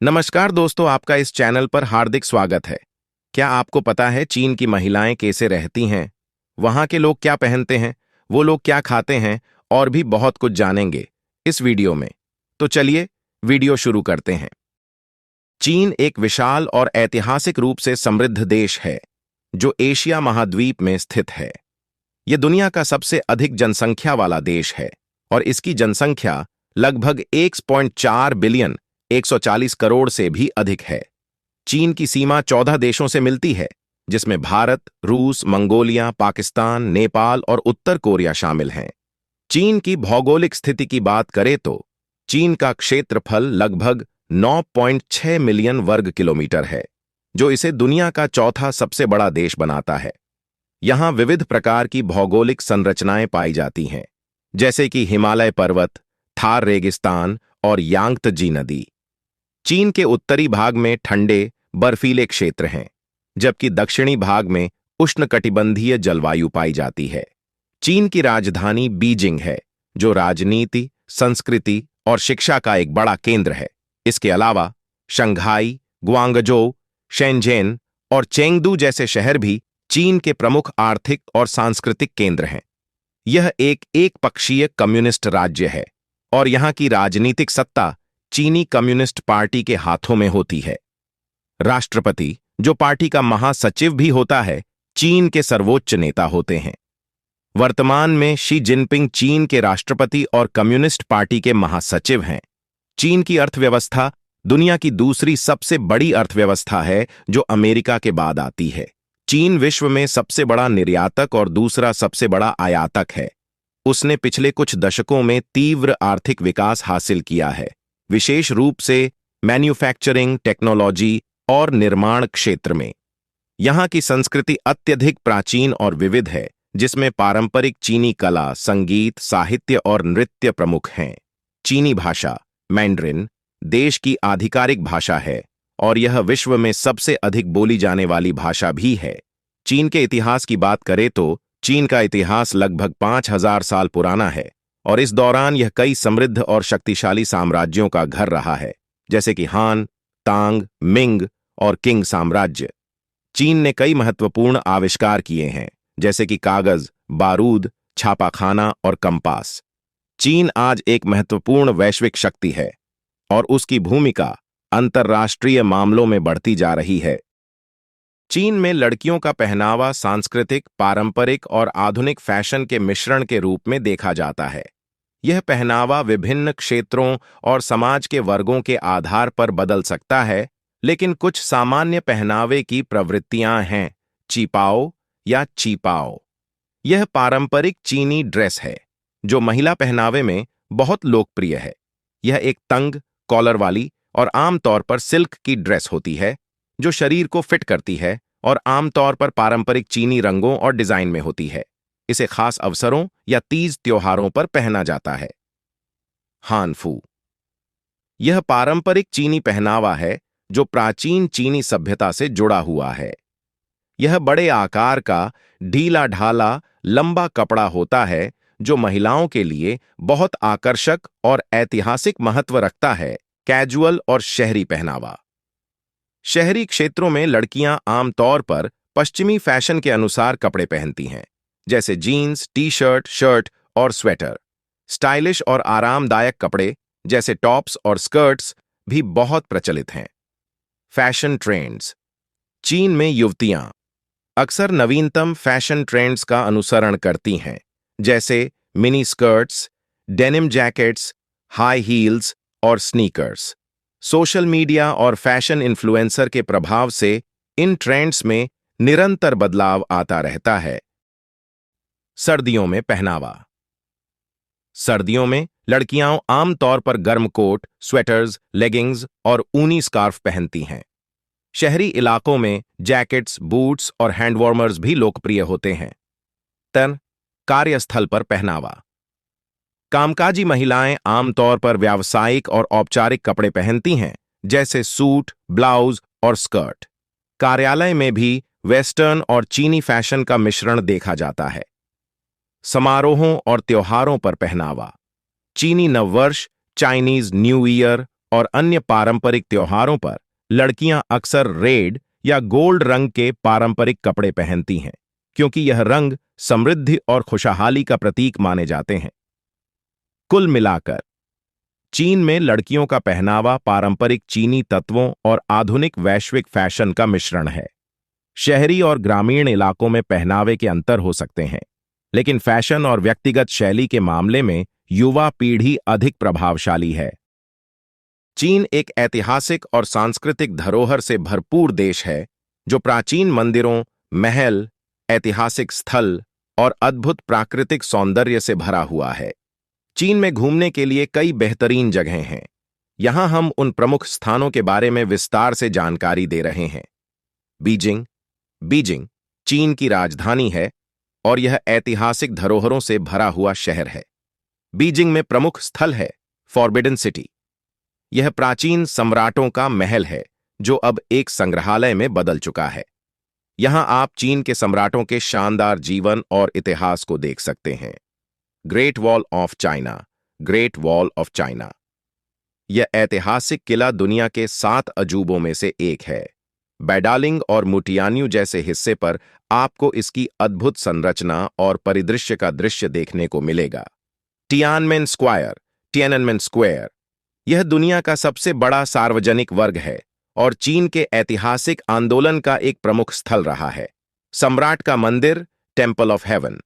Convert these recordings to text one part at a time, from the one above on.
नमस्कार दोस्तों, आपका इस चैनल पर हार्दिक स्वागत है। क्या आपको पता है चीन की महिलाएं कैसे रहती हैं? वहां के लोग क्या पहनते हैं, वो लोग क्या खाते हैं और भी बहुत कुछ जानेंगे इस वीडियो में। तो चलिए वीडियो शुरू करते हैं। चीन एक विशाल और ऐतिहासिक रूप से समृद्ध देश है जो एशिया महाद्वीप में स्थित है। यह दुनिया का सबसे अधिक जनसंख्या वाला देश है और इसकी जनसंख्या लगभग 1.4 बिलियन 140 करोड़ से भी अधिक है। चीन की सीमा 14 देशों से मिलती है, जिसमें भारत, रूस, मंगोलिया, पाकिस्तान, नेपाल और उत्तर कोरिया शामिल हैं। चीन की भौगोलिक स्थिति की बात करें तो चीन का क्षेत्रफल लगभग 9.6 मिलियन वर्ग किलोमीटर है, जो इसे दुनिया का चौथा सबसे बड़ा देश बनाता है। यहाँ विविध प्रकार की भौगोलिक संरचनाएं पाई जाती हैं, जैसे कि हिमालय पर्वत, थार रेगिस्तान और यांगत्जी नदी। चीन के उत्तरी भाग में ठंडे, बर्फीले क्षेत्र हैं, जबकि दक्षिणी भाग में उष्णकटिबंधीय जलवायु पाई जाती है। चीन की राजधानी बीजिंग है, जो राजनीति, संस्कृति और शिक्षा का एक बड़ा केंद्र है। इसके अलावा शंघाई, ग्वांगझो, शेंझेन और चेंगडू जैसे शहर भी चीन के प्रमुख आर्थिक और सांस्कृतिक केंद्र हैं। यह एक पक्षीय कम्युनिस्ट राज्य है और यहाँ की राजनीतिक सत्ता चीनी कम्युनिस्ट पार्टी के हाथों में होती है। राष्ट्रपति, जो पार्टी का महासचिव भी होता है, चीन के सर्वोच्च नेता होते हैं। वर्तमान में शी जिनपिंग चीन के राष्ट्रपति और कम्युनिस्ट पार्टी के महासचिव हैं। चीन की अर्थव्यवस्था दुनिया की दूसरी सबसे बड़ी अर्थव्यवस्था है, जो अमेरिका के बाद आती है। चीन विश्व में सबसे बड़ा निर्यातक और दूसरा सबसे बड़ा आयातक है। उसने पिछले कुछ दशकों में तीव्र आर्थिक विकास हासिल किया है, विशेष रूप से मैन्युफैक्चरिंग, टेक्नोलॉजी और निर्माण क्षेत्र में। यहाँ की संस्कृति अत्यधिक प्राचीन और विविध है, जिसमें पारंपरिक चीनी कला, संगीत, साहित्य और नृत्य प्रमुख हैं। चीनी भाषा, मैंड्रिन, देश की आधिकारिक भाषा है और यह विश्व में सबसे अधिक बोली जाने वाली भाषा भी है। चीन के इतिहास की बात करें तो चीन का इतिहास लगभग 5000 साल पुराना है और इस दौरान यह कई समृद्ध और शक्तिशाली साम्राज्यों का घर रहा है, जैसे कि हान, तांग, मिंग और किंग साम्राज्य। चीन ने कई महत्वपूर्ण आविष्कार किए हैं, जैसे कि कागज, बारूद, छापाखाना और कंपास। चीन आज एक महत्वपूर्ण वैश्विक शक्ति है और उसकी भूमिका अंतर्राष्ट्रीय मामलों में बढ़ती जा रही है। चीन में लड़कियों का पहनावा सांस्कृतिक, पारंपरिक और आधुनिक फैशन के मिश्रण के रूप में देखा जाता है। यह पहनावा विभिन्न क्षेत्रों और समाज के वर्गों के आधार पर बदल सकता है, लेकिन कुछ सामान्य पहनावे की प्रवृत्तियां हैं। चीपाओ या चीपाओ यह पारंपरिक चीनी ड्रेस है, जो महिला पहनावे में बहुत लोकप्रिय है। यह एक तंग, कॉलर वाली और आमतौर पर सिल्क की ड्रेस होती है, जो शरीर को फिट करती है और आमतौर पर पारंपरिक चीनी रंगों और डिजाइन में होती है। इसे खास अवसरों या तीज त्योहारों पर पहना जाता है। हानफू यह पारंपरिक चीनी पहनावा है, जो प्राचीन चीनी सभ्यता से जुड़ा हुआ है। यह बड़े आकार का, ढीला ढाला, लंबा कपड़ा होता है, जो महिलाओं के लिए बहुत आकर्षक और ऐतिहासिक महत्व रखता है। कैजुअल और शहरी पहनावा शहरी क्षेत्रों में लड़कियां आमतौर पर पश्चिमी फैशन के अनुसार कपड़े पहनती हैं, जैसे जीन्स, टी शर्ट, शर्ट और स्वेटर। स्टाइलिश और आरामदायक कपड़े जैसे टॉप्स और स्कर्ट्स भी बहुत प्रचलित हैं। फैशन ट्रेंड्स चीन में युवतियां अक्सर नवीनतम फैशन ट्रेंड्स का अनुसरण करती हैं, जैसे mini skirts, denim jackets, high heels और स्नीकर्स। सोशल मीडिया और फैशन इन्फ्लुएंसर के प्रभाव से इन ट्रेंड्स में निरंतर बदलाव आता रहता है। सर्दियों में पहनावा सर्दियों में लड़कियां आमतौर पर गर्म कोट, स्वेटर्स, लेगिंग्स और ऊनी स्कार्फ पहनती हैं। शहरी इलाकों में जैकेट्स, बूट्स और हैंडवार्मर्स भी लोकप्रिय होते हैं। कार्यस्थल पर पहनावा कामकाजी महिलाएं आमतौर पर व्यावसायिक और औपचारिक कपड़े पहनती हैं, जैसे सूट, ब्लाउज और स्कर्ट। कार्यालय में भी वेस्टर्न और चीनी फैशन का मिश्रण देखा जाता है। समारोहों और त्योहारों पर पहनावा चीनी नववर्ष, चाइनीज न्यू ईयर और अन्य पारंपरिक त्योहारों पर लड़कियां अक्सर रेड या गोल्ड रंग के पारंपरिक कपड़े पहनती हैं, क्योंकि यह रंग समृद्धि और खुशहाली का प्रतीक माने जाते हैं। कुल मिलाकर चीन में लड़कियों का पहनावा पारंपरिक चीनी तत्वों और आधुनिक वैश्विक फैशन का मिश्रण है। शहरी और ग्रामीण इलाकों में पहनावे के अंतर हो सकते हैं, लेकिन फैशन और व्यक्तिगत शैली के मामले में युवा पीढ़ी अधिक प्रभावशाली है। चीन एक ऐतिहासिक और सांस्कृतिक धरोहर से भरपूर देश है, जो प्राचीन मंदिरों, महल, ऐतिहासिक स्थल और अद्भुत प्राकृतिक सौंदर्य से भरा हुआ है। चीन में घूमने के लिए कई बेहतरीन जगहें हैं। यहां हम उन प्रमुख स्थानों के बारे में विस्तार से जानकारी दे रहे हैं। बीजिंग बीजिंग चीन की राजधानी है और यह ऐतिहासिक धरोहरों से भरा हुआ शहर है। बीजिंग में प्रमुख स्थल है फॉरबिडन सिटी। यह प्राचीन सम्राटों का महल है, जो अब एक संग्रहालय में बदल चुका है। यहां आप चीन के सम्राटों के शानदार जीवन और इतिहास को देख सकते हैं। Great wall of China great wall of China यह ऐतिहासिक किला दुनिया के 7 अजूबों में से एक है। बैडालिंग और मुटियान्यू जैसे हिस्से पर आपको इसकी अद्भुत संरचना और परिदृश्य का दृश्य देखने को मिलेगा। टियाननमेन स्क्वायर यह दुनिया का सबसे बड़ा सार्वजनिक वर्ग है और चीन के ऐतिहासिक आंदोलन का एक प्रमुख स्थल रहा है। सम्राट का मंदिर टेम्पल ऑफ हेवन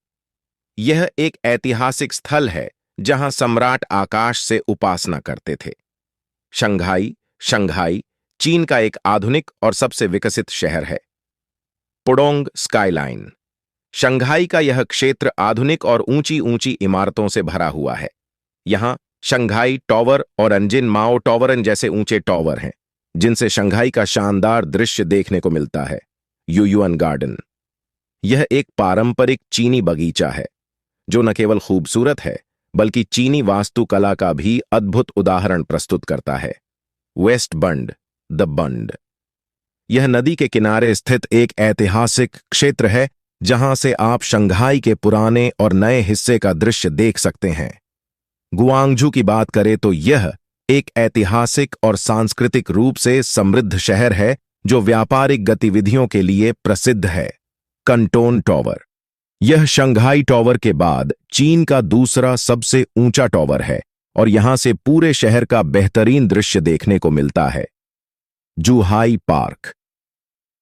यह एक ऐतिहासिक स्थल है जहां सम्राट आकाश से उपासना करते थे। शंघाई चीन का एक आधुनिक और सबसे विकसित शहर है। पुडोंग स्काईलाइन शंघाई का यह क्षेत्र आधुनिक और ऊंची ऊंची इमारतों से भरा हुआ है। यहां शंघाई टॉवर और अंजिन माओ टॉवरन जैसे ऊंचे टॉवर हैं, जिनसे शंघाई का शानदार दृश्य देखने को मिलता है। युयुअन गार्डन यह एक पारंपरिक चीनी बगीचा है, जो न केवल खूबसूरत है बल्कि चीनी वास्तुकला का भी अद्भुत उदाहरण प्रस्तुत करता है। वेस्ट बंड द बंड यह नदी के किनारे स्थित एक ऐतिहासिक क्षेत्र है, जहां से आप शंघाई के पुराने और नए हिस्से का दृश्य देख सकते हैं। गुआंगझू की बात करें तो यह एक ऐतिहासिक और सांस्कृतिक रूप से समृद्ध शहर है, जो व्यापारिक गतिविधियों के लिए प्रसिद्ध है। कंटोन टॉवर यह शंघाई टॉवर के बाद चीन का दूसरा सबसे ऊंचा टॉवर है और यहां से पूरे शहर का बेहतरीन दृश्य देखने को मिलता है। जूहाई पार्क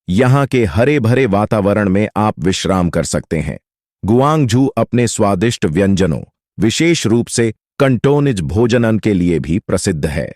यहां के हरे भरे वातावरण में आप विश्राम कर सकते हैं। गुआंगझू अपने स्वादिष्ट व्यंजनों, विशेष रूप से कंटोनिज भोजनन के लिए भी प्रसिद्ध है।